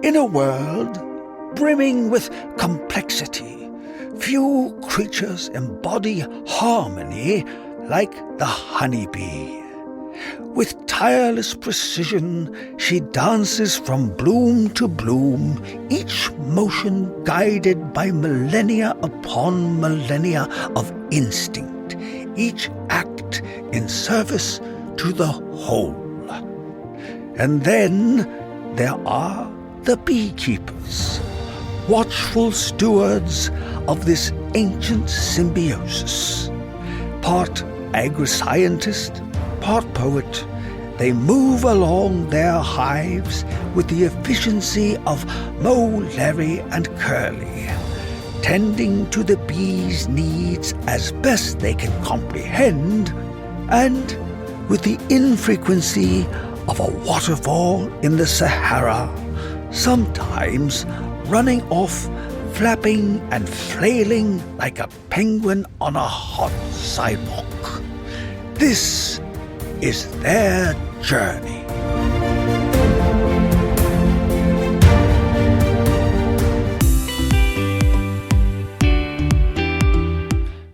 In a world brimming with complexity, few creatures embody harmony like the honeybee. With tireless precision, she dances from bloom to bloom, each motion guided by millennia upon millennia of instinct, each act in service to the whole. And then there are the beekeepers, watchful stewards of this ancient symbiosis. Part agri-scientist, part poet, they move along their hives with the efficiency of Moe, Larry, and Curly, tending to the bees' needs as best they can comprehend, and with the infrequency of a waterfall in the Sahara, sometimes running off, flapping and flailing like a penguin on a hot sidewalk. This is their journey.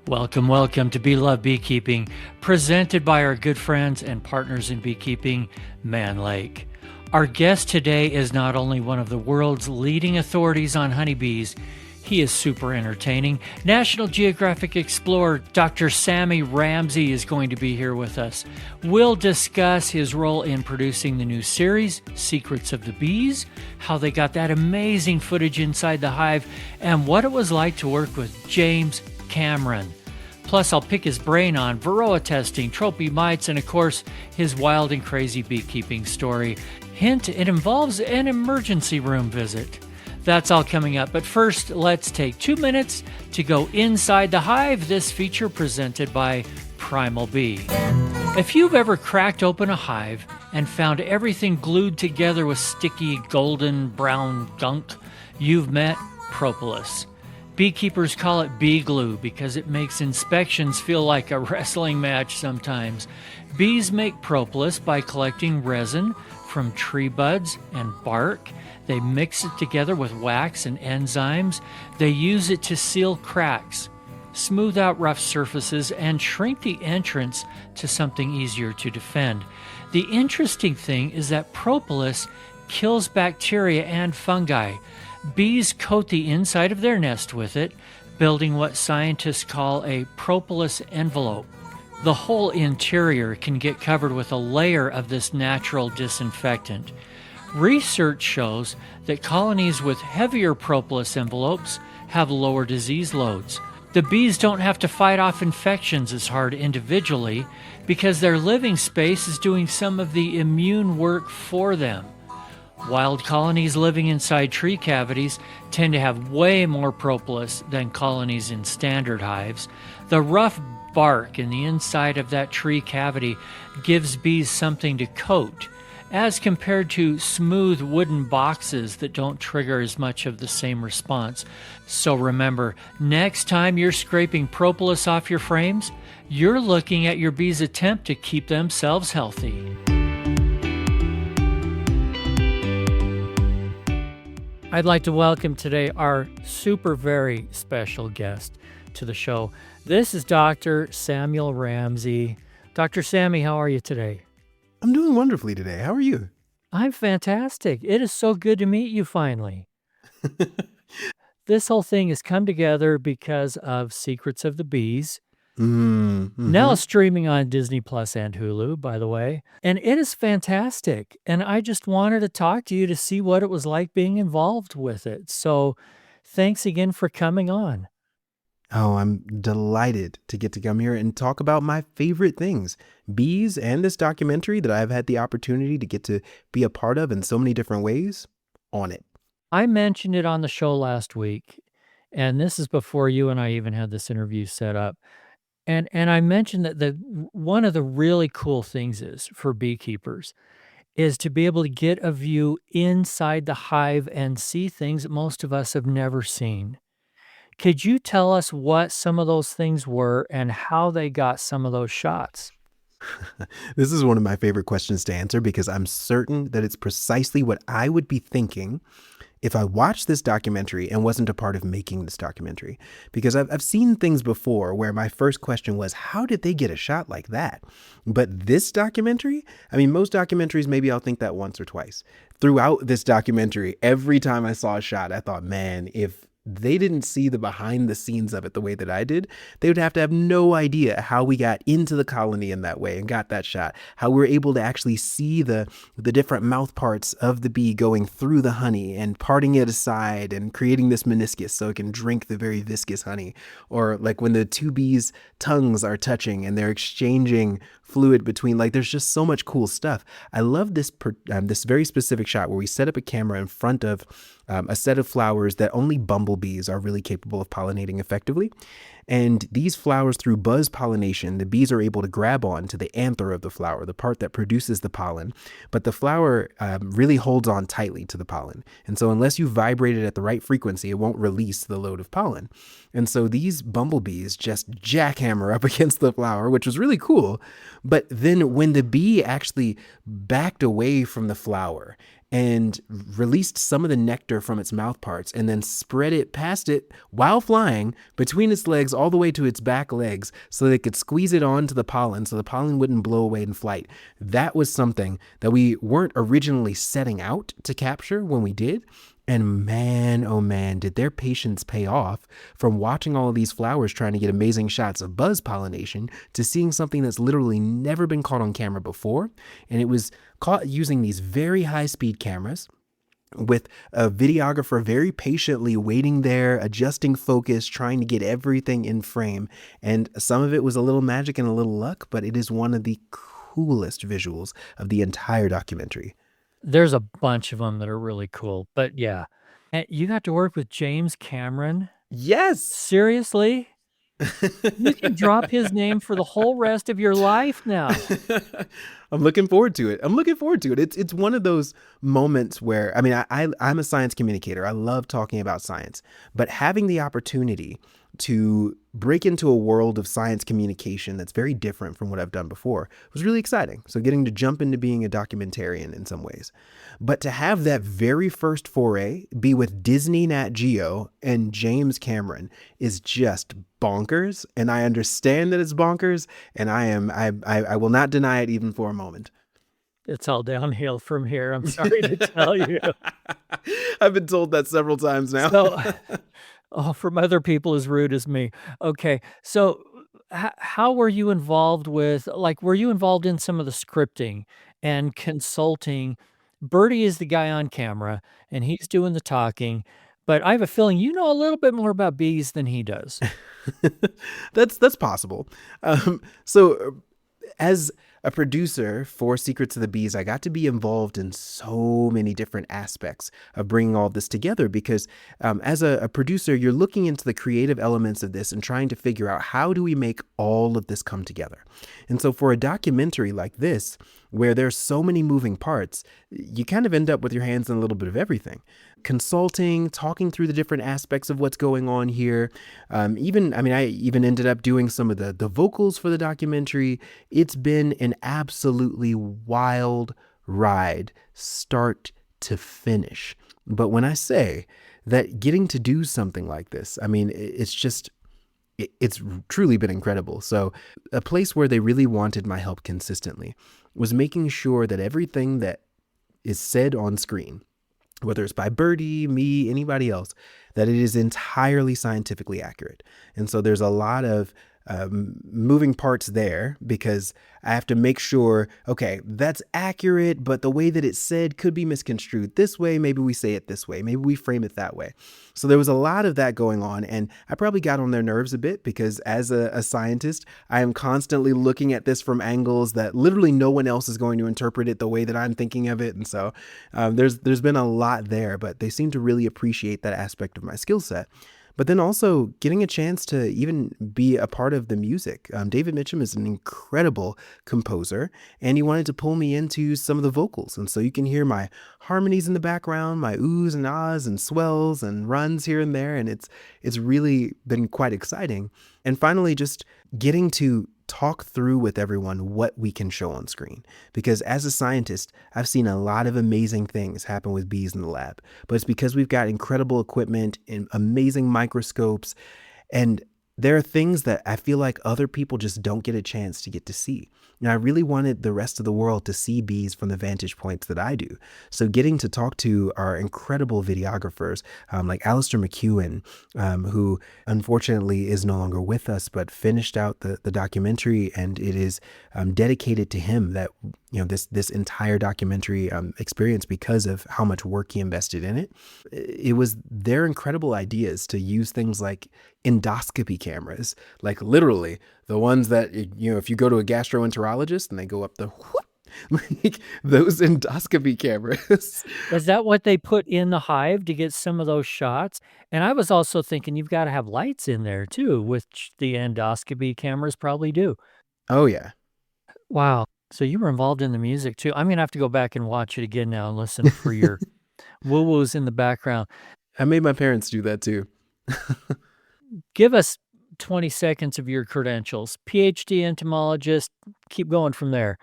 Welcome to Bee Love Beekeeping, presented by our good friends and partners in beekeeping, Mann Lake. Our guest today is not only one of the world's leading authorities on honeybees, he is super entertaining. National Geographic Explorer Dr. Sammy Ramsey is going to be here with us. We'll discuss his role in producing the new series, Secrets of the Bees, how they got that amazing footage inside the hive, and what it was like to work with James Cameron. Plus, I'll pick his brain on Varroa testing, Tropilaelaps, and of course, his wild and crazy beekeeping story. Hint, it involves an emergency room visit. That's all coming up, but first, let's take 2 minutes to go inside the hive, this feature presented by Primal Bee. If you've ever cracked open a hive and found everything glued together with sticky golden brown gunk, you've met propolis. Beekeepers call it bee glue because it makes inspections feel like a wrestling match sometimes. Bees make propolis by collecting resin from tree buds and bark. They mix it together with wax and enzymes. They use it to seal cracks, smooth out rough surfaces, and shrink the entrance to something easier to defend. The interesting thing is that propolis kills bacteria and fungi. Bees coat the inside of their nest with it, building what scientists call a propolis envelope. The whole interior can get covered with a layer of this natural disinfectant. Research shows that colonies with heavier propolis envelopes have lower disease loads. The bees don't have to fight off infections as hard individually because their living space is doing some of the immune work for them. Wild colonies living inside tree cavities tend to have way more propolis than colonies in standard hives. The rough bark in the inside of that tree cavity gives bees something to coat, as compared to smooth wooden boxes that don't trigger as much of the same response. So remember, next time you're scraping propolis off your frames, you're looking at your bees' attempt to keep themselves healthy. I'd like to welcome today our super very special guest to the show. This is Dr. Samuel Ramsey. Dr. Sammy, how are you today? I'm doing wonderfully today. How are you? I'm fantastic. It is so good to meet you finally. This whole thing has come together because of Secrets of the Bees. Mm-hmm. Now streaming on Disney Plus and Hulu, by the way. And it is fantastic. And I just wanted to talk to you to see what it was like being involved with it. So thanks again for coming on. Oh, I'm delighted to get to come here and talk about my favorite things, bees and this documentary that I've had the opportunity to get to be a part of in so many different ways on it. I mentioned it on the show last week, and this is before you and I even had this interview set up. And I mentioned that one of the really cool things is for beekeepers is to be able to get a view inside the hive and see things that most of us have never seen. Could you tell us what some of those things were and how they got some of those shots? This is one of my favorite questions to answer because I'm certain that it's precisely what I would be thinking if I watched this documentary and wasn't a part of making this documentary. Because I've seen things before where my first question was, how did they get a shot like that? But this documentary, I mean, most documentaries, maybe I'll think that once or twice. Throughout this documentary, every time I saw a shot, I thought, man, if they didn't see the behind the scenes of it the way that I did, they would have to have no idea how we got into the colony in that way and got that shot, how we're able to actually see the different mouth parts of the bee going through the honey and parting it aside and creating this meniscus so it can drink the very viscous honey. Or like when the two bees' tongues are touching and they're exchanging fluid between, like, there's just so much cool stuff. I love this very specific shot where we set up a camera in front of a set of flowers that only bumblebees are really capable of pollinating effectively. And these flowers, through buzz pollination, the bees are able to grab on to the anther of the flower, the part that produces the pollen. But the flower really holds on tightly to the pollen. And so unless you vibrate it at the right frequency, it won't release the load of pollen. And so these bumblebees just jackhammer up against the flower, which was really cool. But then when the bee actually backed away from the flower and released some of the nectar from its mouth parts and then spread it past it while flying between its legs all the way to its back legs so they could squeeze it onto the pollen so the pollen wouldn't blow away in flight. That was something that we weren't originally setting out to capture when we did. And man, oh man, did their patience pay off from watching all of these flowers trying to get amazing shots of buzz pollination to seeing something that's literally never been caught on camera before. And it was caught using these very high-speed cameras with a videographer very patiently waiting there, adjusting focus, trying to get everything in frame. And some of it was a little magic and a little luck, but it is one of the coolest visuals of the entire documentary. There's a bunch of them that are really cool, but yeah. And you got to work with James Cameron? Yes. Seriously? You can drop his name for the whole rest of your life now. I'm looking forward to it. It's one of those moments where, I mean, I'm a science communicator. I love talking about science, but having the opportunity to break into a world of science communication that's very different from what I've done before was really exciting. So getting to jump into being a documentarian in some ways. But to have that very first foray be with Disney Nat Geo and James Cameron is just bonkers. And I understand that it's bonkers, and I will not deny it even for a moment. It's all downhill from here, I'm sorry to tell you. I've been told that several times now. So, from other people as rude as me. Okay, so how were you involved with, like, were you involved in some of the scripting and consulting? Birdie is the guy on camera, and he's doing the talking, but I have a feeling you know a little bit more about bees than he does. That's possible. So as a producer for Secrets of the Bees, I got to be involved in so many different aspects of bringing all this together because as a producer, you're looking into the creative elements of this and trying to figure out how do we make all of this come together. And so for a documentary like this, where there's so many moving parts, you kind of end up with your hands in a little bit of everything. Consulting, talking through the different aspects of what's going on here. I even ended up doing some of the vocals for the documentary. It's been an absolutely wild ride, start to finish. But when I say that getting to do something like this, I mean, it's truly been incredible. So a place where they really wanted my help consistently was making sure that everything that is said on screen, whether it's by Birdie, me, anybody else, that it is entirely scientifically accurate. And so there's a lot of moving parts there because I have to make sure, okay, that's accurate, but the way that it's said could be misconstrued this way. Maybe we say it this way. Maybe we frame it that way. So there was a lot of that going on. And I probably got on their nerves a bit because as a scientist, I am constantly looking at this from angles that literally no one else is going to interpret it the way that I'm thinking of it. And so there's been a lot there, but they seem to really appreciate that aspect of my skill set. But then also getting a chance to even be a part of the music. David Mitchum is an incredible composer, and he wanted to pull me into some of the vocals. And so you can hear my harmonies in the background, my oohs and ahs and swells and runs here and there. And it's really been quite exciting. And finally, just getting to talk through with everyone what we can show on screen. Because as a scientist, I've seen a lot of amazing things happen with bees in the lab, but it's because we've got incredible equipment and amazing microscopes. And there are things that I feel like other people just don't get a chance to get to see. Now, I really wanted the rest of the world to see bees from the vantage points that I do. So getting to talk to our incredible videographers, like Alistair McEwen, who unfortunately is no longer with us, but finished out the documentary, and it is dedicated to him that, this entire documentary experience, because of how much work he invested in it. It was their incredible ideas to use things like endoscopy cameras, like literally the ones that, if you go to a gastroenterologist and they go up the like those endoscopy cameras. Is that what they put in the hive to get some of those shots? And I was also thinking you've got to have lights in there too, which the endoscopy cameras probably do. Oh, yeah. Wow. So you were involved in the music too. I'm going to have to go back and watch it again now and listen for your woo-woos in the background. I made my parents do that too. Give us 20 seconds of your credentials. PhD entomologist, keep going from there.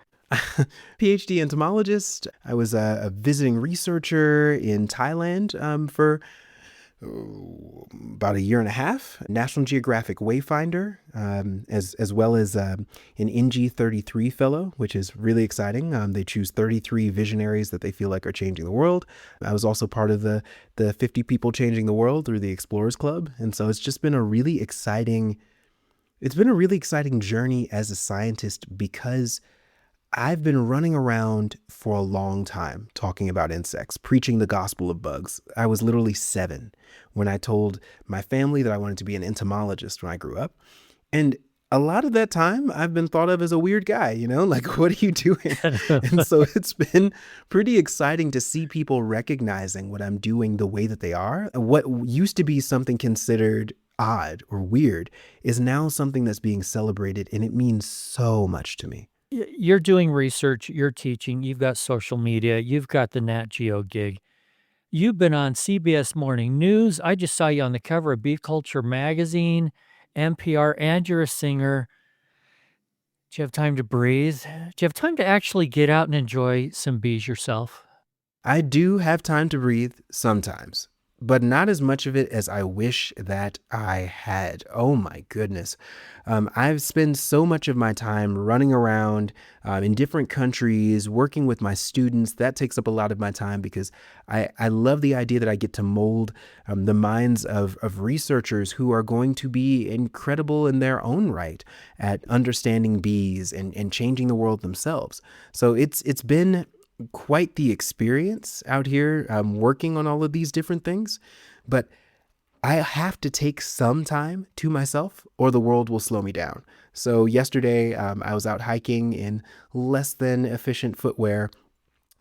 PhD entomologist. I was a visiting researcher in Thailand for about a year and a half. National Geographic Wayfinder, as well as an NG 33 fellow, which is really exciting. They choose 33 visionaries that they feel like are changing the world. I was also part of the 50 people changing the world through the Explorers Club. And so it's just been a really exciting journey as a scientist, because I've been running around for a long time talking about insects, preaching the gospel of bugs. I was literally 7 when I told my family that I wanted to be an entomologist when I grew up. And a lot of that time I've been thought of as a weird guy, like, what are you doing? And so it's been pretty exciting to see people recognizing what I'm doing the way that they are. What used to be something considered odd or weird is now something that's being celebrated, and it means so much to me. You're doing research, you're teaching, you've got social media, you've got the Nat Geo gig. You've been on CBS Morning News. I just saw you on the cover of Bee Culture magazine, NPR, and you're a singer. Do you have time to breathe? Do you have time to actually get out and enjoy some bees yourself? I do have time to breathe sometimes, but not as much of it as I wish that I had. Oh my goodness. I've spent so much of my time running around in different countries, working with my students. That takes up a lot of my time, because I love the idea that I get to mold the minds of researchers who are going to be incredible in their own right at understanding bees and changing the world themselves. So it's been quite the experience out here working on all of these different things, but I have to take some time to myself or the world will slow me down. So yesterday I was out hiking in less than efficient footwear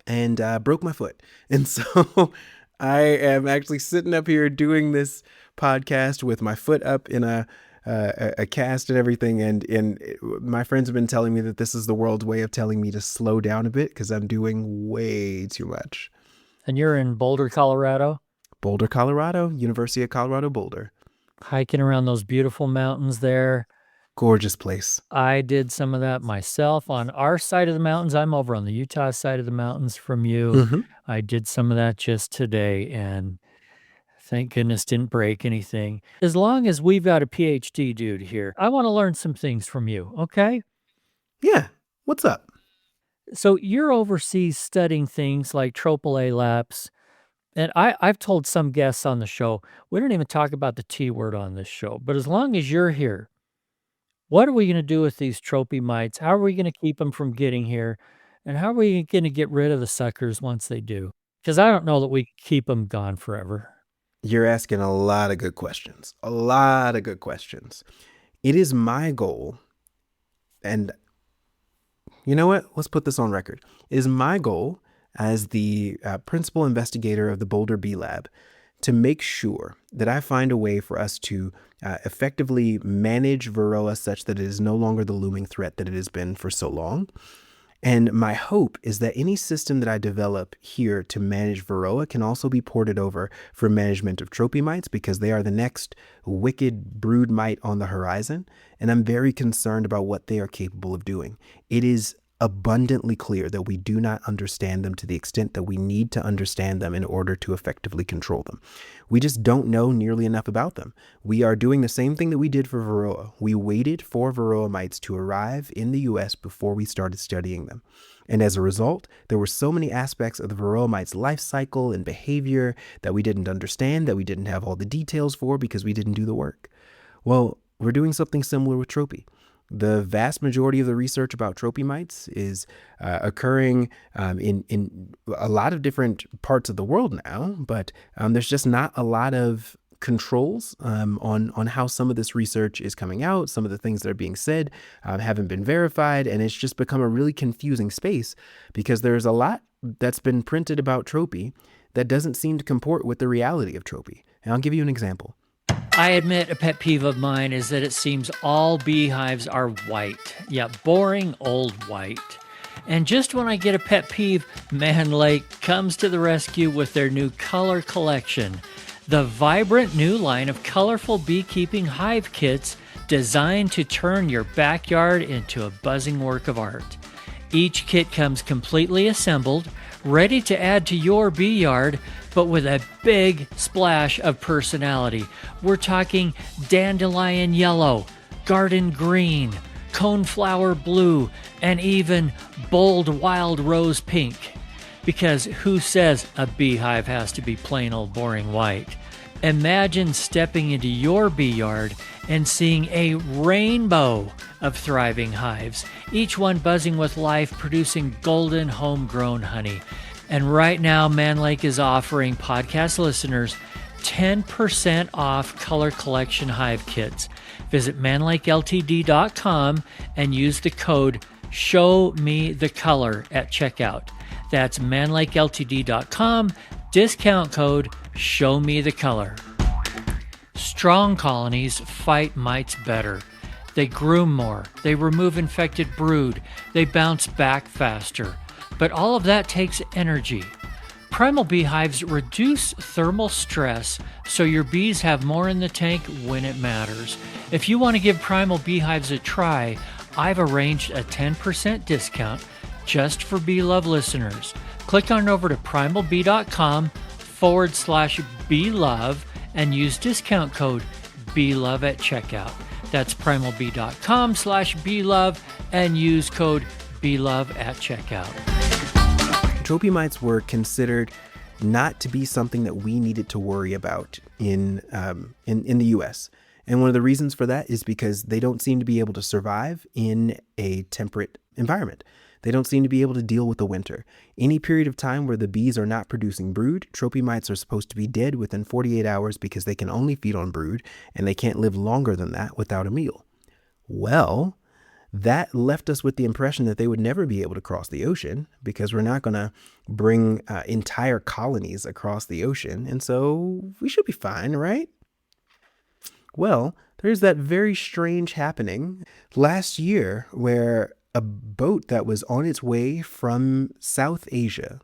and broke my foot. And so I am actually sitting up here doing this podcast with my foot up in a cast and everything. And my friends have been telling me that this is the world's way of telling me to slow down a bit, because I'm doing way too much. And you're in Boulder, Colorado? Boulder, Colorado, University of Colorado, Boulder. Hiking around those beautiful mountains there. Gorgeous place. I did some of that myself on our side of the mountains. I'm over on the Utah side of the mountains from you. Mm-hmm. I did some of that just today, and thank goodness didn't break anything. As long as we've got a PhD dude here, I want to learn some things from you, okay? Yeah. What's up? So you're overseas studying things like Tropilaelaps. And I've told some guests on the show, we don't even talk about the T word on this show. But as long as you're here, what are we going to do with these tropy mites? How are we going to keep them from getting here? And how are we going to get rid of the suckers once they do? Because I don't know that we can keep them gone forever. You're asking a lot of good questions. A lot of good questions. It is my goal, and you know what? Let's put this on record. It is my goal as the principal investigator of the Boulder Bee Lab to make sure that I find a way for us to effectively manage Varroa such that it is no longer the looming threat that it has been for so long. And my hope is that any system that I develop here to manage Varroa can also be ported over for management of tropy mites, because they are the next wicked brood mite on the horizon. And I'm very concerned about what they are capable of doing. It is abundantly clear that we do not understand them to the extent that we need to understand them in order to effectively control them. We just don't know nearly enough about them. We are doing the same thing that we did for Varroa. We waited for Varroa mites to arrive in the US before we started studying them. And as a result, there were so many aspects of the Varroa mite's life cycle and behavior that we didn't understand, that we didn't have all the details for because we didn't do the work. Well, we're doing something similar with tropy. The vast majority of the research about tropy mites is occurring in a lot of different parts of the world now, but there's just not a lot of controls on how some of this research is coming out. Some of the things that are being said haven't been verified, and it's just become a really confusing space because there's a lot that's been printed about tropy that doesn't seem to comport with the reality of tropy. And I'll give you an example. I admit a pet peeve of mine is that it seems all beehives are white. Yeah, boring old white. And just when I get a pet peeve, Mann Lake comes to the rescue with their new color collection. The vibrant new line of colorful beekeeping hive kits designed to turn your backyard into a buzzing work of art. Each kit comes completely assembled, ready to add to your bee yard, but with a big splash of personality. We're talking dandelion yellow, garden green, coneflower blue, and even bold wild rose pink. Because who says a beehive has to be plain old boring white? Imagine stepping into your bee yard and seeing a rainbow of thriving hives, each one buzzing with life, producing golden homegrown honey. And right now, Mann Lake is offering podcast listeners 10% off color collection hive kits. Visit manlakeltd.com and use the code SHOWMETHECOLOR at checkout. That's manlakeltd.com, discount code SHOWMETHECOLOR. Strong colonies fight mites better. They groom more, they remove infected brood, they bounce back faster. But all of that takes energy. Primal beehives reduce thermal stress so your bees have more in the tank when it matters. If you want to give Primal beehives a try, I've arranged a 10% discount just for Bee Love listeners. Click on over to primalbee.com/BeeLove and use discount code BeeLove at checkout. That's primalbee.com/BeeLove and use code BeeLove at checkout. Tropy mites were considered not to be something that we needed to worry about in the U.S. And one of the reasons for that is because they don't seem to be able to survive in a temperate environment. They don't seem to be able to deal with the winter. Any period of time where the bees are not producing brood, tropy mites are supposed to be dead within 48 hours because they can only feed on brood and they can't live longer than that without a meal. Well, that left us with the impression that they would never be able to cross the ocean because we're not going to bring entire colonies across the ocean. And so we should be fine, right? Well, there's that very strange happening last year where a boat that was on its way from South Asia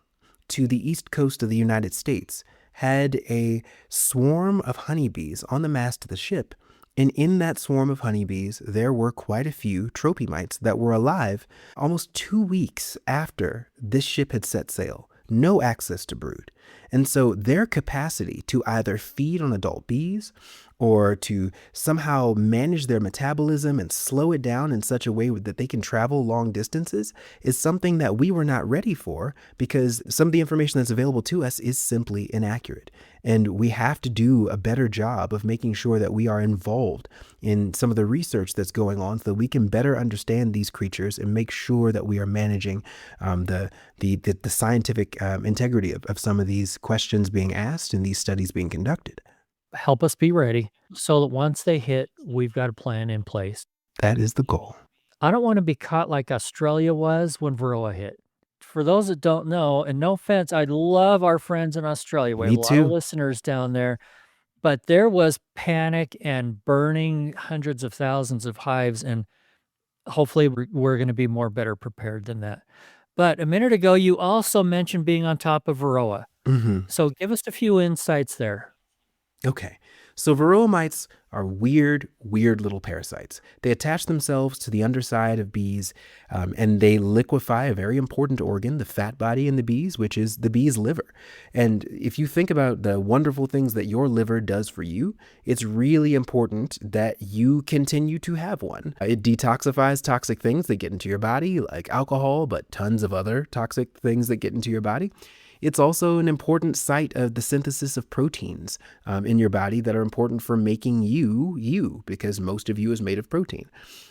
to the east coast of the United States had a swarm of honeybees on the mast of the ship. And in that swarm of honeybees, there were quite a few tropy mites that were alive almost 2 weeks after this ship had set sail. No access to brood. And so their capacity to either feed on adult bees or to somehow manage their metabolism and slow it down in such a way that they can travel long distances is something that we were not ready for because some of the information that's available to us is simply inaccurate. And we have to do a better job of making sure that we are involved in some of the research that's going on so that we can better understand these creatures and make sure that we are managing the scientific integrity of some of these questions being asked and these studies being conducted. Help us be ready so that once they hit, we've got a plan in place. That is the goal. I don't want to be caught like Australia was when Varroa hit. For those that don't know, and no offense, I love our friends in Australia. We have a lot of listeners down there, but there was panic and burning hundreds of thousands of hives. And hopefully we're going to be better prepared than that. But a minute ago, you also mentioned being on top of Varroa. Hmm. So give us a few insights there. Okay, so Varroa mites are weird little parasites. They attach themselves to the underside of bees, and they liquefy a very important organ, the fat body in the bees, which is the bee's liver. And if you think about the wonderful things that your liver does for you, it's really important that you continue to have one. It detoxifies toxic things that get into your body, like alcohol, but tons of other toxic things that get into your body. It's also an important site of the synthesis of proteins in your body that are important for making you, because most of you is made of protein.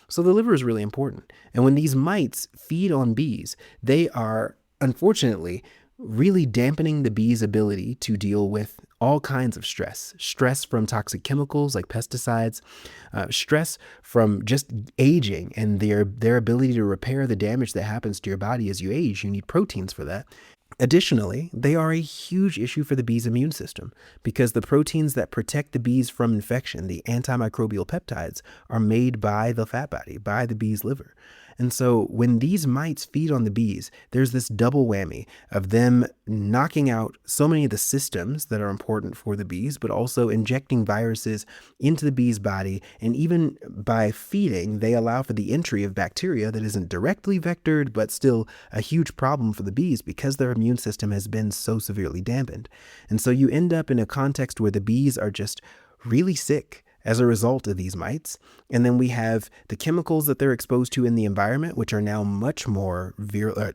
So the liver is really important. And when these mites feed on bees, they are, unfortunately, really dampening the bee's ability to deal with all kinds of stress. Stress from toxic chemicals like pesticides, stress from just aging and their ability to repair the damage that happens to your body as you age. You need proteins for that. Additionally, they are a huge issue for the bee's immune system because the proteins that protect the bees from infection, the antimicrobial peptides, are made by the fat body, by the bee's liver. And so when these mites feed on the bees, there's this double whammy of them knocking out so many of the systems that are important for the bees, but also injecting viruses into the bee's body. And even by feeding, they allow for the entry of bacteria that isn't directly vectored, but still a huge problem for the bees because their immune system has been so severely dampened. And so you end up in a context where the bees are just really sick as a result of these mites. And then we have the chemicals that they're exposed to in the environment, which are now much more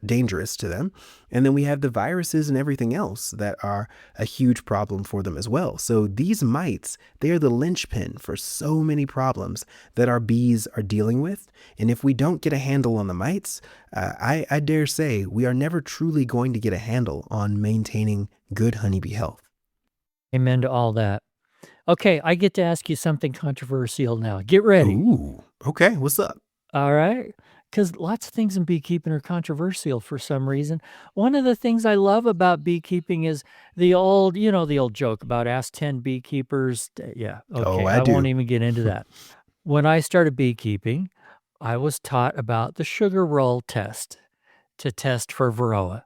dangerous to them. And then we have the viruses and everything else that are a huge problem for them as well. So these mites, they are the linchpin for so many problems that our bees are dealing with. And if we don't get a handle on the mites, I dare say we are never truly going to get a handle on maintaining good honeybee health. Amen to all that. Okay, I get to ask you something controversial now. Get ready. Ooh, okay. What's up? All right? Because lots of things in beekeeping are controversial for some reason. One of the things I love about beekeeping is the old joke about ask 10 beekeepers. Yeah, okay, I won't do. even get into that. When I started beekeeping, I was taught about the sugar roll test to test for Varroa.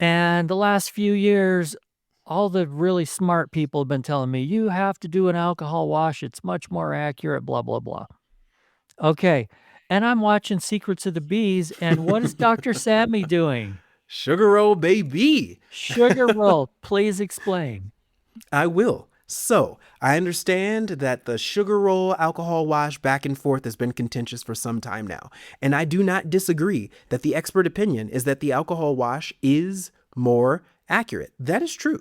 And the last few years, all the really smart people have been telling me, you have to do an alcohol wash. It's much more accurate, blah, blah, blah. Okay. And I'm watching Secrets of the Bees. And what is Dr. Sammy doing? Sugar roll, baby. Sugar roll. Please explain. I will. So, I understand that the sugar roll alcohol wash back and forth has been contentious for some time now. And I do not disagree that the expert opinion is that the alcohol wash is more accurate. That is true.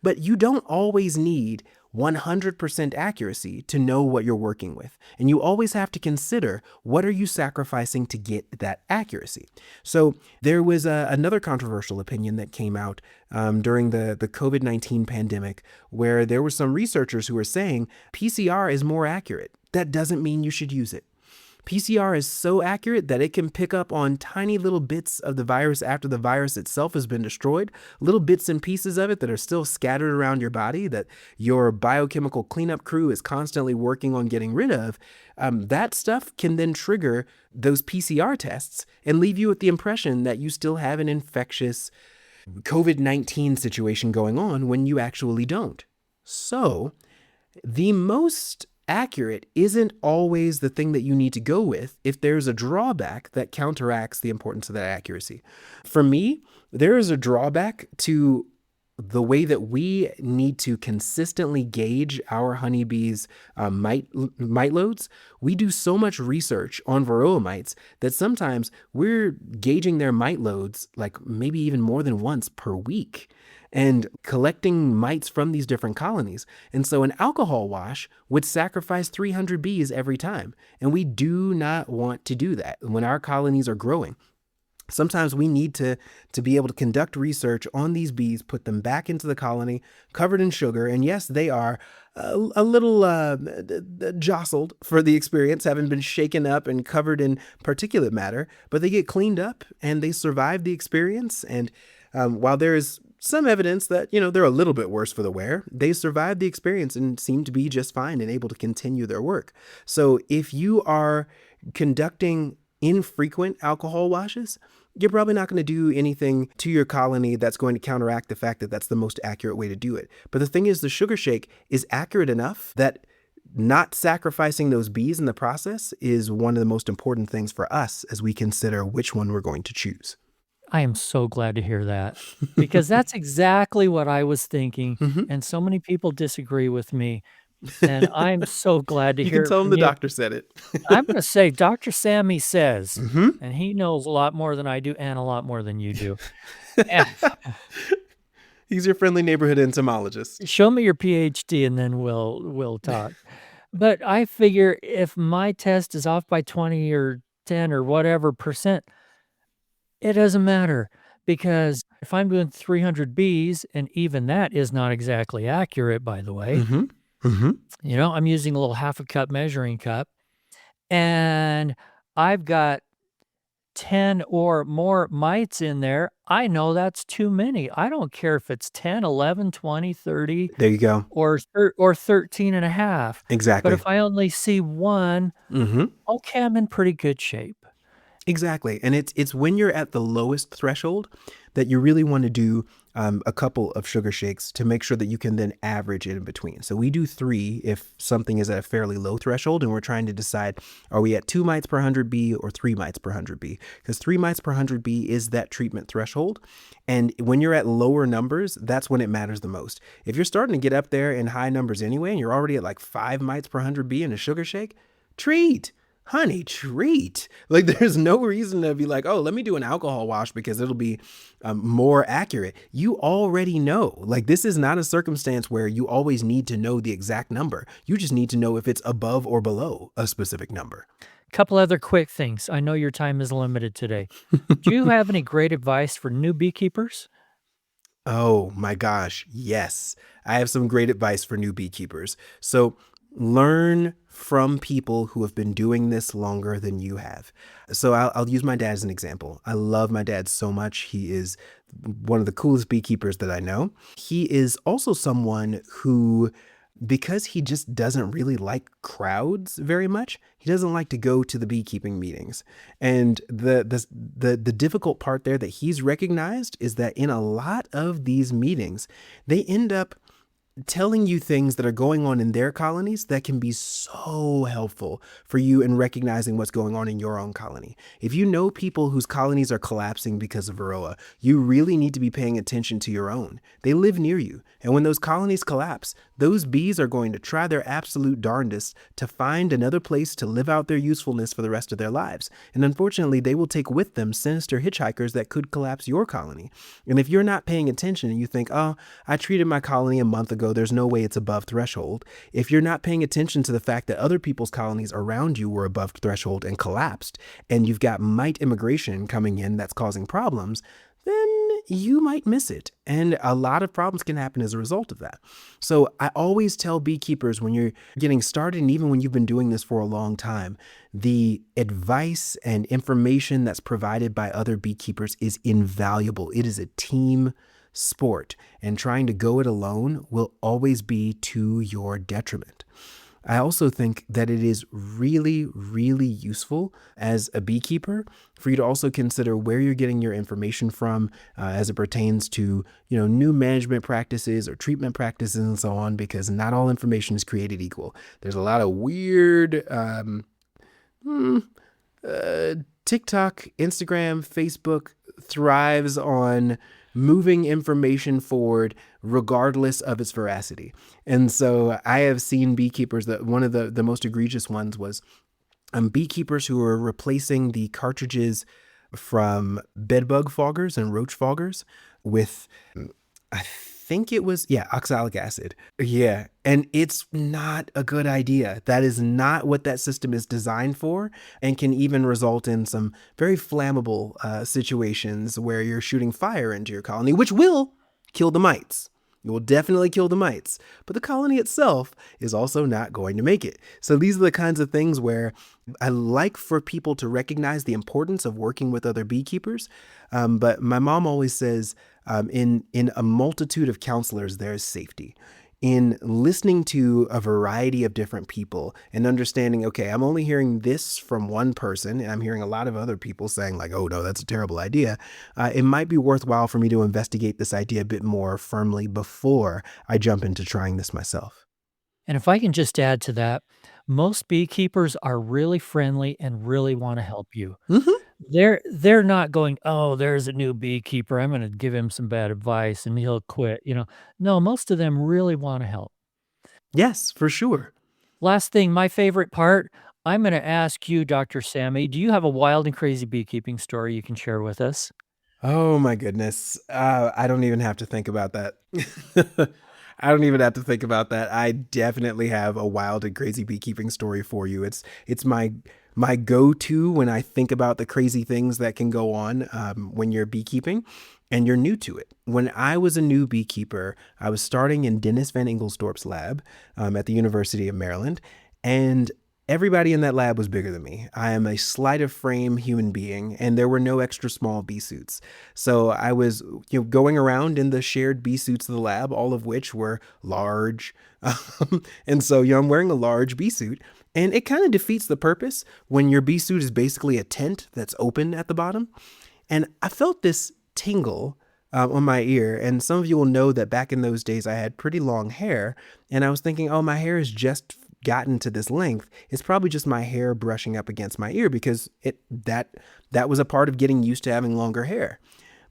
But you don't always need 100% accuracy to know what you're working with. And you always have to consider, what are you sacrificing to get that accuracy? So there was another controversial opinion that came out during the COVID-19 pandemic, where there were some researchers who were saying PCR is more accurate. That doesn't mean you should use it. PCR is so accurate that it can pick up on tiny little bits of the virus after the virus itself has been destroyed, little bits and pieces of it that are still scattered around your body that your biochemical cleanup crew is constantly working on getting rid of. That stuff can then trigger those PCR tests and leave you with the impression that you still have an infectious COVID-19 situation going on when you actually don't. So the most accurate isn't always the thing that you need to go with if there's a drawback that counteracts the importance of that accuracy. For me, there is a drawback to the way that we need to consistently gauge our honeybees' mite loads. We do so much research on Varroa mites that sometimes we're gauging their mite loads like maybe even more than once per week, and collecting mites from these different colonies. And so an alcohol wash would sacrifice 300 bees every time. And we do not want to do that when our colonies are growing. Sometimes we need to be able to conduct research on these bees, put them back into the colony, covered in sugar. And yes, they are a little jostled for the experience, having been shaken up and covered in particulate matter, but they get cleaned up and they survive the experience. And while there is some evidence that, they're a little bit worse for the wear, they survived the experience and seem to be just fine and able to continue their work. So if you are conducting infrequent alcohol washes, you're probably not going to do anything to your colony that's going to counteract the fact that that's the most accurate way to do it. But the thing is, the sugar shake is accurate enough that not sacrificing those bees in the process is one of the most important things for us as we consider which one we're going to choose. I am so glad to hear that, because that's exactly what I was thinking, and so many people disagree with me, and I'm so glad to You hear can it tell them from the you. doctor said it. I'm gonna say Dr. Sammy says, Mm-hmm. and he knows a lot more than I do and a lot more than you do. Eh, He's your friendly neighborhood entomologist. Show me your PhD and then we'll talk. But I figure if my test is off by 20 or 10 or whatever percent, it doesn't matter, because if I'm doing 300 bees, and even that is not exactly accurate, by the way, Mm-hmm. Mm-hmm. I'm using a little half a cup measuring cup, and I've got 10 or more mites in there, I know that's too many. I don't care if it's 10, 11, 20, 30, There you go. or 13 and a half. But Exactly. if I only see one, Mm-hmm. okay, I'm in pretty good shape. Exactly. And it's when you're at the lowest threshold that you really want to do a couple of sugar shakes to make sure that you can then average it in between. So we do 3 if something is at a fairly low threshold and we're trying to decide, are we at 2 mites per 100 B or 3 mites per 100 B? Because 3 mites per 100 B is that treatment threshold. And when you're at lower numbers, that's when it matters the most. If you're starting to get up there in high numbers anyway, and you're already at like 5 mites per 100 B in a sugar shake, treat. Honey, treat. Like, there's no reason to be like, oh, let me do an alcohol wash because it'll be more accurate. You already know. Like, this is not a circumstance where you always need to know the exact number. You just need to know if it's above or below a specific number. Couple other quick things. I know your time is limited today. Do you have any great advice for new beekeepers? Oh my gosh, yes. I have some great advice for new beekeepers. So learn from people who have been doing this longer than you have. So I'll use my dad as an example. I love my dad so much. He is one of the coolest beekeepers that I know. He is also someone who, because he just doesn't really like crowds very much, he doesn't like to go to the beekeeping meetings. And the difficult part there that he's recognized is that in a lot of these meetings, they end up telling you things that are going on in their colonies that can be so helpful for you in recognizing what's going on in your own colony. If you know people whose colonies are collapsing because of Varroa, you really need to be paying attention to your own. They live near you. And when those colonies collapse, those bees are going to try their absolute darndest to find another place to live out their usefulness for the rest of their lives. And unfortunately, they will take with them sinister hitchhikers that could collapse your colony. And if you're not paying attention and you think, oh, I treated my colony a month ago, there's no way it's above threshold. If you're not paying attention to the fact that other people's colonies around you were above threshold and collapsed, and you've got mite immigration coming in that's causing problems, then you might miss it. And a lot of problems can happen as a result of that. So I always tell beekeepers when you're getting started, and even when you've been doing this for a long time, the advice and information that's provided by other beekeepers is invaluable. It is a team sport, and trying to go it alone will always be to your detriment. I also think that it is really, really useful as a beekeeper for you to also consider where you're getting your information from as it pertains to, new management practices or treatment practices and so on, because not all information is created equal. There's a lot of weird TikTok, Instagram, Facebook thrives on moving information forward regardless of its veracity. And so I have seen beekeepers that one of the most egregious ones was beekeepers who were replacing the cartridges from bedbug foggers and roach foggers with, I think it was, oxalic acid. Yeah. And it's not a good idea. That is not what that system is designed for, and can even result in some very flammable situations where you're shooting fire into your colony, which will kill the mites. It will definitely kill the mites, but the colony itself is also not going to make it. So these are the kinds of things where I like for people to recognize the importance of working with other beekeepers. But my mom always says, in a multitude of counselors, there is safety. in listening to a variety of different people and understanding, okay, I'm only hearing this from one person and I'm hearing a lot of other people saying like, oh no, that's a terrible idea. It might be worthwhile for me to investigate this idea a bit more firmly before I jump into trying this myself. And if I can just add to that, most beekeepers are really friendly and really want to help you. Hmm. They're not going, "Oh, there's a new beekeeper. I'm gonna give him some bad advice and he'll quit," you know? No, most of them really wanna help. Yes, for sure. Last thing, my favorite part, I'm gonna ask you, Dr. Sammy, do you have a wild and crazy beekeeping story you can share with us? Oh my goodness. I don't even have to think about that. I don't even have to think about that. I definitely have a wild and crazy beekeeping story for you. It's my go-to when I think about the crazy things that can go on when you're beekeeping and you're new to it. When I was a new beekeeper, I was starting in Dennis Van Ingelsdorp's lab at the University of Maryland, and everybody in that lab was bigger than me. I am a sleight of frame human being, and there were no extra small bee suits. So I was, going around in the shared bee suits of the lab, all of which were large. And so, I'm wearing a large bee suit, and it kind of defeats the purpose when your bee suit is basically a tent that's open at the bottom. And I felt this tingle on my ear. And some of you will know that back in those days, I had pretty long hair. And I was thinking, oh, my hair is just gotten to this length. It's probably just my hair brushing up against my ear because that was a part of getting used to having longer hair.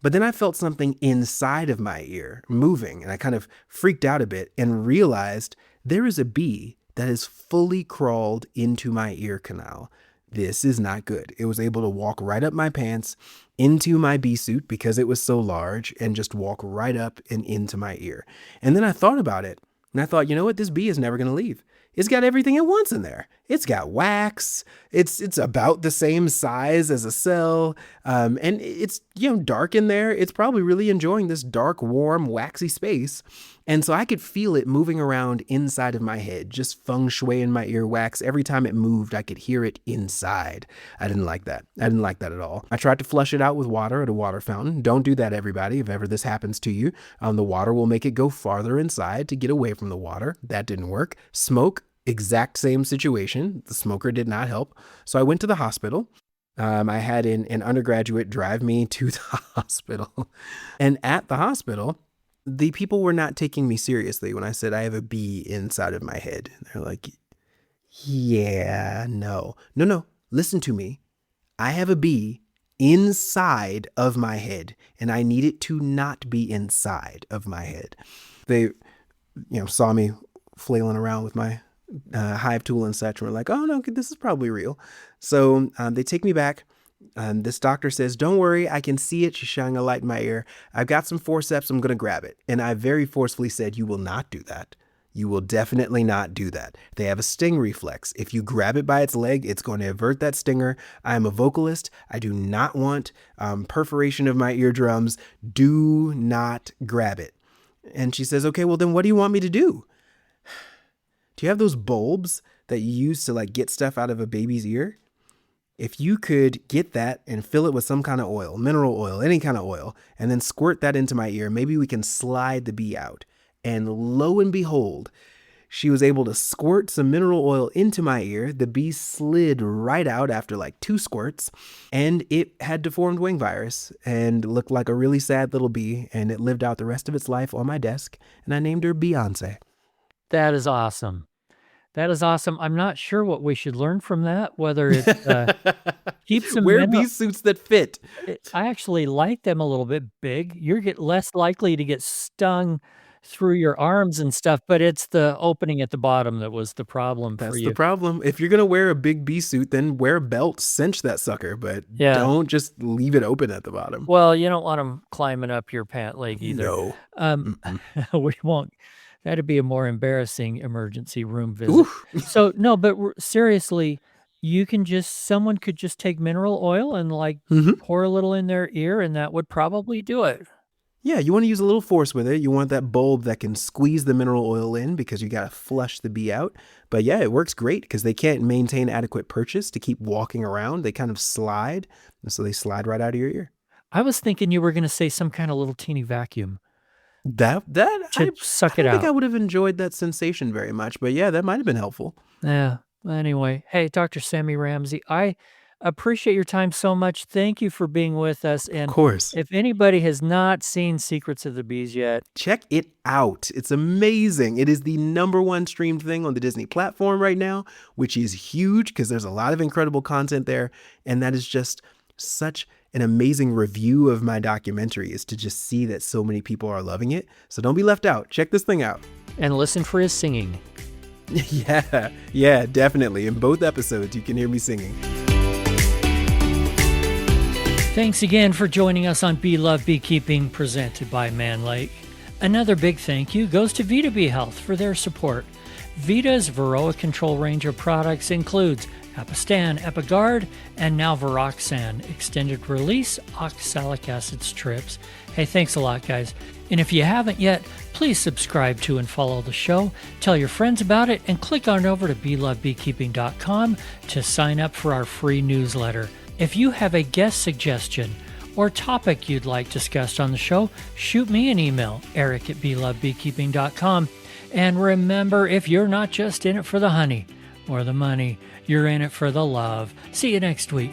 But then I felt something inside of my ear moving, and I kind of freaked out a bit and realized there is a bee that has fully crawled into my ear canal. This is not good. It was able to walk right up my pants into my bee suit because it was so large and just walk right up and into my ear. And then I thought about it, and I thought, you know what? This bee is never going to leave. It's got everything it wants in there. It's got wax. It's about the same size as a cell. And it's, dark in there. It's probably really enjoying this dark, warm, waxy space. And so I could feel it moving around inside of my head, just feng shui in my earwax. Every time it moved, I could hear it inside. I didn't like that. I didn't like that at all. I tried to flush it out with water at a water fountain. Don't do that, everybody. If ever this happens to you, the water will make it go farther inside to get away from the water. That didn't work. Smoke, exact same situation. The smoker did not help. So I went to the hospital. I had an undergraduate drive me to the hospital. And at the hospital, the people were not taking me seriously when I said I have a bee inside of my head. They're like, yeah, no, listen to me. I have a bee inside of my head, and I need it to not be inside of my head. They, saw me flailing around with my hive tool and such, and were like, oh no, this is probably real. So they take me back. This doctor says, don't worry, I can see it. She's shining a light in my ear. I've got some forceps. I'm going to grab it. And I very forcefully said, you will not do that. You will definitely not do that. They have a sting reflex. If you grab it by its leg, it's going to avert that stinger. I am a vocalist. I do not want perforation of my eardrums. Do not grab it. And she says, okay, well then what do you want me to do? Do you have those bulbs that you use to get stuff out of a baby's ear? If you could get that and fill it with some kind of oil, mineral oil, any kind of oil, and then squirt that into my ear, maybe we can slide the bee out. And lo and behold, she was able to squirt some mineral oil into my ear. The bee slid right out after 2 squirts, and it had deformed wing virus and looked like a really sad little bee, and it lived out the rest of its life on my desk, and I named her Beyonce. That is awesome. That is awesome. I'm not sure what we should learn from that, whether it's keep some Wear bee suits that fit. I actually like them a little bit big. You're less likely to get stung through your arms and stuff, but it's the opening at the bottom that was the problem for you. That's the problem. If you're going to wear a big bee suit, then wear a belt, cinch that sucker, but don't just leave it open at the bottom. Well, you don't want them climbing up your pant leg either. No. We won't. That'd be a more embarrassing emergency room visit. So, no, but seriously, someone could just take mineral oil and pour a little in their ear, and that would probably do it. Yeah, you want to use a little force with it. You want that bulb that can squeeze the mineral oil in because you got to flush the bee out. But yeah, it works great because they can't maintain adequate purchase to keep walking around. They kind of slide, and so they slide right out of your ear. I was thinking you were going to say some kind of little teeny vacuum. Suck I it don't think out. I would have enjoyed that sensation very much, but yeah, that might have been helpful. Yeah. Anyway, hey, Dr. Sammy Ramsey, I appreciate your time so much. Thank you for being with us. Of And course. if anybody has not seen Secrets of the Bees yet, Check it out. It's amazing. It is the #1 streamed thing on the Disney platform right now, which is huge because there's a lot of incredible content there. And that is just such an amazing review of my documentary, is to just see that so many people are loving it. So don't be left out. Check this thing out. and listen for his singing. Yeah, definitely. In both episodes, you can hear me singing. Thanks again for joining us on Bee Love Beekeeping, presented by Mann Lake. Another big thank you goes to Vita Bee Health for their support. Vita's Varroa control range of products includes Apistan, Epiguard, and now Varoxan, extended release oxalic acid strips. Hey, thanks a lot, guys. And if you haven't yet, please subscribe to and follow the show, tell your friends about it, and click on over to beelovebeekeeping.com to sign up for our free newsletter. If you have a guest suggestion or topic you'd like discussed on the show, shoot me an email, eric@beelovebeekeeping.com. And remember, if you're not just in it for the honey or the money, you're in it for the love. See you next week.